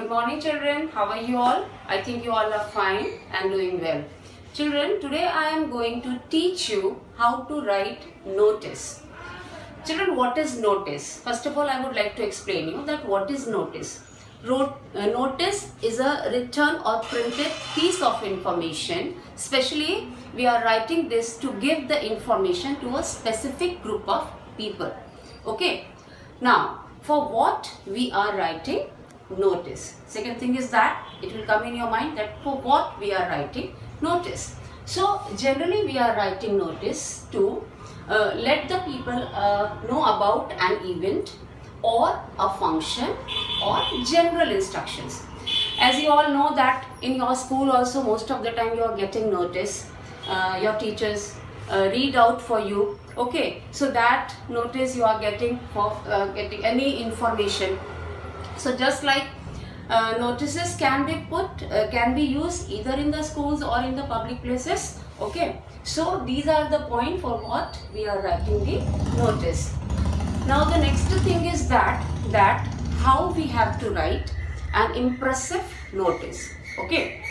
Good morning children, how are you all? I think you all are fine and doing well. Children, today I am going to teach you how to write notice. Children, what is notice? First of all, I would like to explain you that what is notice. Notice is a written or printed piece of information. Especially, we are writing this to give the information to a specific group of people. Okay. Now, for what we are writing notice. Second thing is that it will come in your mind that for what we are writing notice. So, generally we are writing notice to let the people know about an event or a function or general instructions. As you all know that in your school also most of the time you are getting notice, your teachers read out for you, okay, so that notice you are getting for getting any information. So just like notices can be used either in the schools or in the public places, okay. So these are the point for what we are writing the notice. Now the next thing is that how we have to write an impressive notice, okay.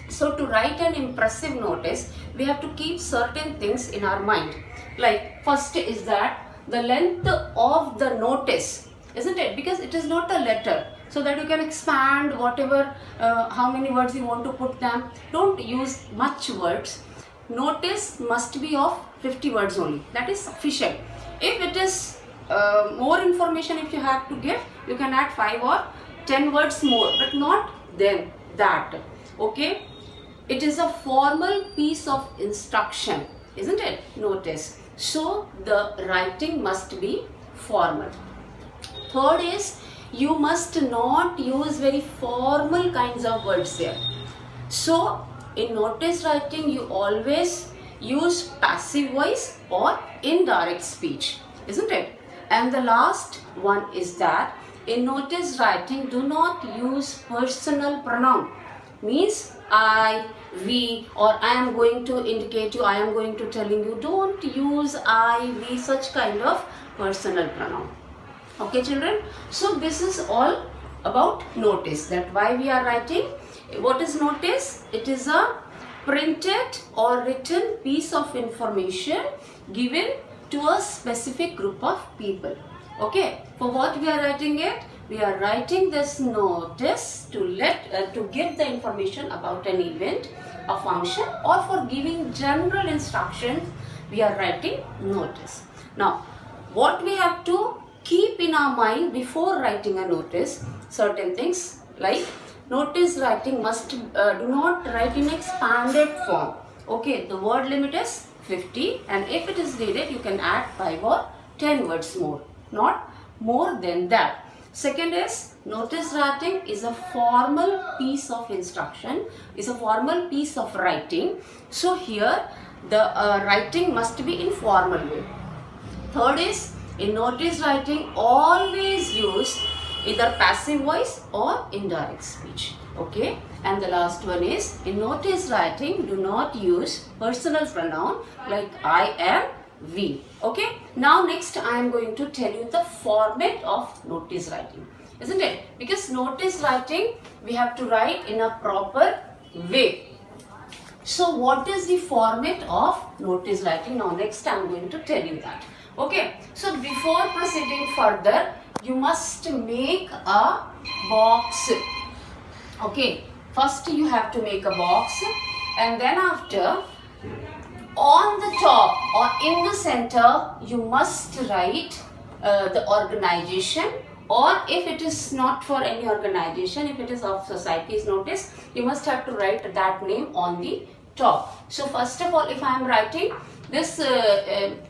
So to write an impressive notice, we have to keep certain things in our mind. Like first is that the length of the notice, isn't it? Because it is not a letter, so that you can expand whatever, how many words you want to put them. Don't use much words. Notice must be of 50 words only. That is sufficient. If it is more information, if you have to give, you can add 5 or 10 words more, but not than that. Okay. It is a formal piece of instruction, isn't it? Notice. So the writing must be formal. Third is you must not use very formal kinds of words there. So in notice writing you always use passive voice or indirect speech, isn't it? And the last one is that in notice writing do not use personal pronoun. Means I, we, or I am going to indicate you, I am going to telling you. Don't use I, we, such kind of personal pronoun. Okay children, so this is all about notice, that why we are writing. What is notice? It is a printed or written piece of information given to a specific group of people. Okay, for what we are writing it? We are writing this notice to give the information about an event, a function, or for giving general instructions. We are writing notice. Now, what we have to keep in our mind before writing a notice, certain things like notice writing must do not write in expanded form. Okay, the word limit is 50, and if it is needed you can add 5 or 10 words more, not more than that. Second is notice writing is a formal piece of instruction, is a formal piece of writing. So here the writing must be in formal way. Third is in notice writing always use either passive voice or indirect speech, okay. And the last one is in notice writing do not use personal pronoun like I am, we, okay. Now next I am going to tell you the format of notice writing, isn't it? Because notice writing we have to write in a proper way. So what is the format of notice writing? Now next I am going to tell you that. Okay, so before proceeding further, you must make a box. Okay, first you have to make a box, and then after on the top or in the center you must write the organization, or if it is not for any organization, if it is of society's notice, you must have to write that name on the top. So first of all, if I am writing this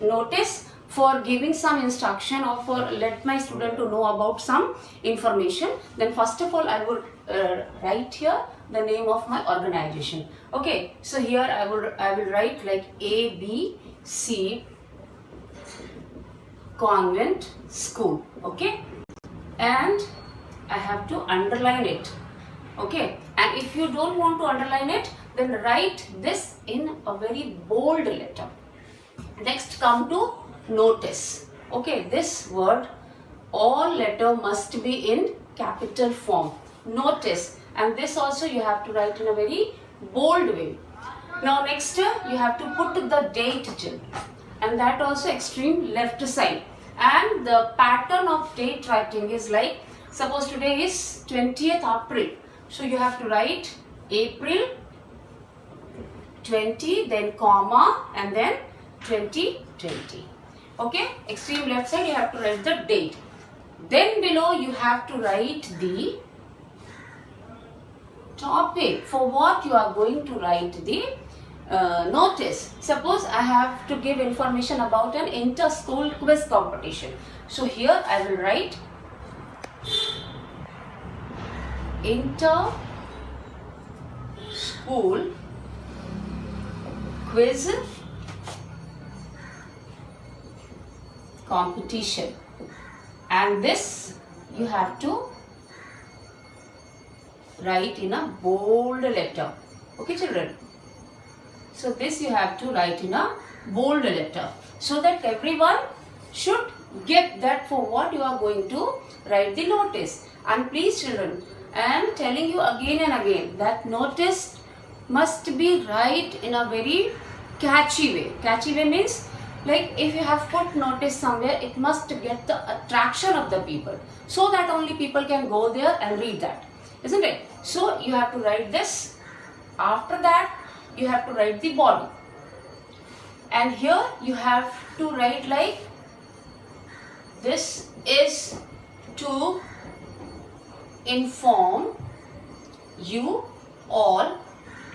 notice for giving some instruction or for let my student to know about some information, then first of all I would write here the name of my organization. Okay, so here I will write like ABC Convent School, okay, and I have to underline it, okay. And if you don't want to underline it, then write this in a very bold letter. Next come to notice, okay. This word all letter must be in capital form. notice, and this also you have to write in a very bold way. Now next you have to put the date, and that also extreme left side. And the pattern of date writing is like, suppose today is 20th April, so you have to write April 20, then comma, and then 2020. Okay, extreme left side you have to write the date. Then below you have to write the topic for what you are going to write the notice. Suppose I have to give information about an inter-school quiz competition. So here I will write inter-school quiz competition, and this you have to write in a bold letter. Okay children, so this you have to write in a bold letter so that everyone should get that for what you are going to write the notice. And please children, I am telling you again and again that notice must be write in a very catchy way. Catchy way means, like if you have put notice somewhere, it must get the attraction of the people, so that only people can go there and read that, isn't it? So you have to write this. After that you have to write the body, and here you have to write like this is to inform you all,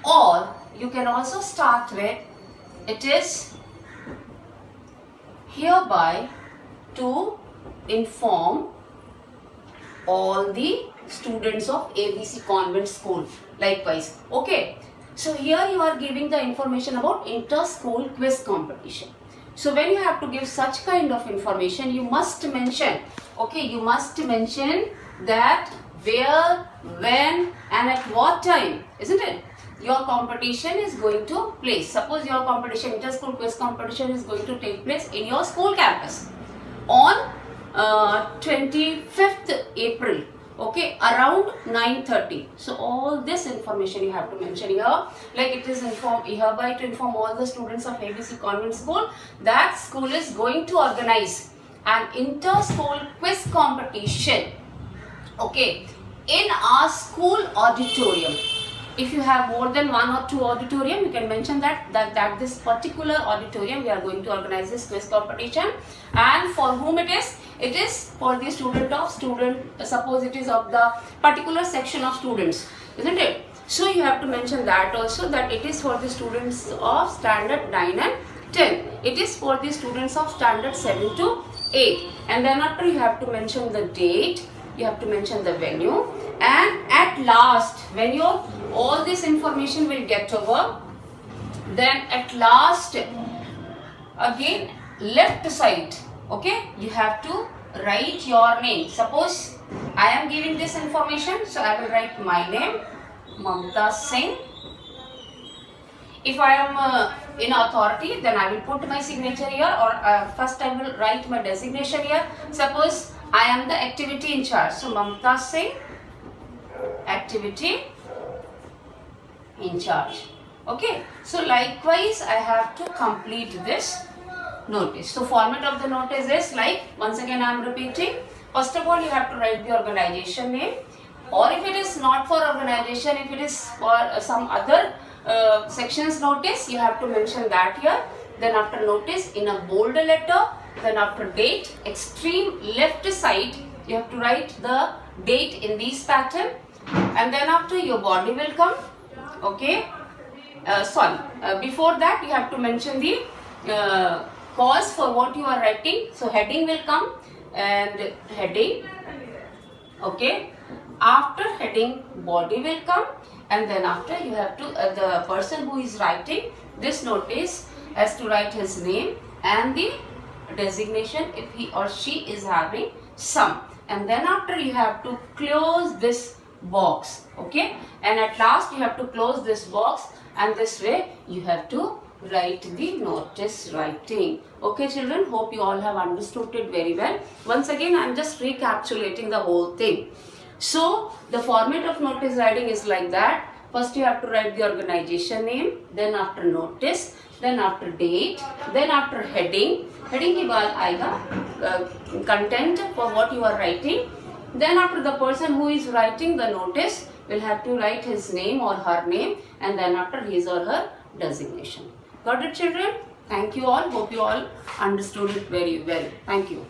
or you can also start with it is hereby to inform all the students of ABC Convent School. Likewise, okay. So here you are giving the information about inter-school quiz competition. So when you have to give such kind of information, you must mention, okay, you must mention that where, when and at what time, isn't it, your competition is going to place. Suppose your competition, inter-school quiz competition, is going to take place in your school campus on 25th April, okay, around 9:30. So all this information you have to mention here, like it is hereby to inform all the students of ABC Convent School that school is going to organize an inter-school quiz competition, okay, in our school auditorium. If you have more than one or two auditorium, you can mention that this particular auditorium we are going to organize this quiz competition. And for whom it is? It is for the suppose it is of the particular section of students, isn't it? So you have to mention that also, that it is for the students of standard 9 and 10. It is for the students of standard 7 to 8. And then after you have to mention the date, you have to mention the venue, and at last when your all this information will get over, then at last again left side, okay, you have to write your name. Suppose I am giving this information, so I will write my name, Mamta Singh. If I am in authority, then I will put my signature here, or first I will write my designation here. Suppose I am the activity in charge, so Mamta Singh, activity in charge. Okay, so likewise I have to complete this notice. So format of the notice is like, once again I am repeating, first of all you have to write the organization name, or if it is not for organization, if it is for some other sections notice, you have to mention that here. Then after notice in a bold letter, then after date, extreme left side you have to write the date in this pattern, and then after your body will come, okay. Before that you have to mention the cause for what you are writing. So heading will come, and heading, okay. After heading, body will come, and then after you have to the person who is writing this notice has to write his name and the designation if he or she is having some, and then after you have to close this box, okay, and at last you have to close this box, and this way you have to write the notice writing. Okay children, hope you all have understood it very well. Once again I am just recapitulating the whole thing. So the format of notice writing is like that. First you have to write the organization name, then after notice, then after date, then after heading. Heading के बाद आएगा content for what you are writing. Then after the person who is writing the notice will have to write his name or her name, and then after his or her designation. Got it, children? Thank you all. Hope you all understood it very well. Thank you.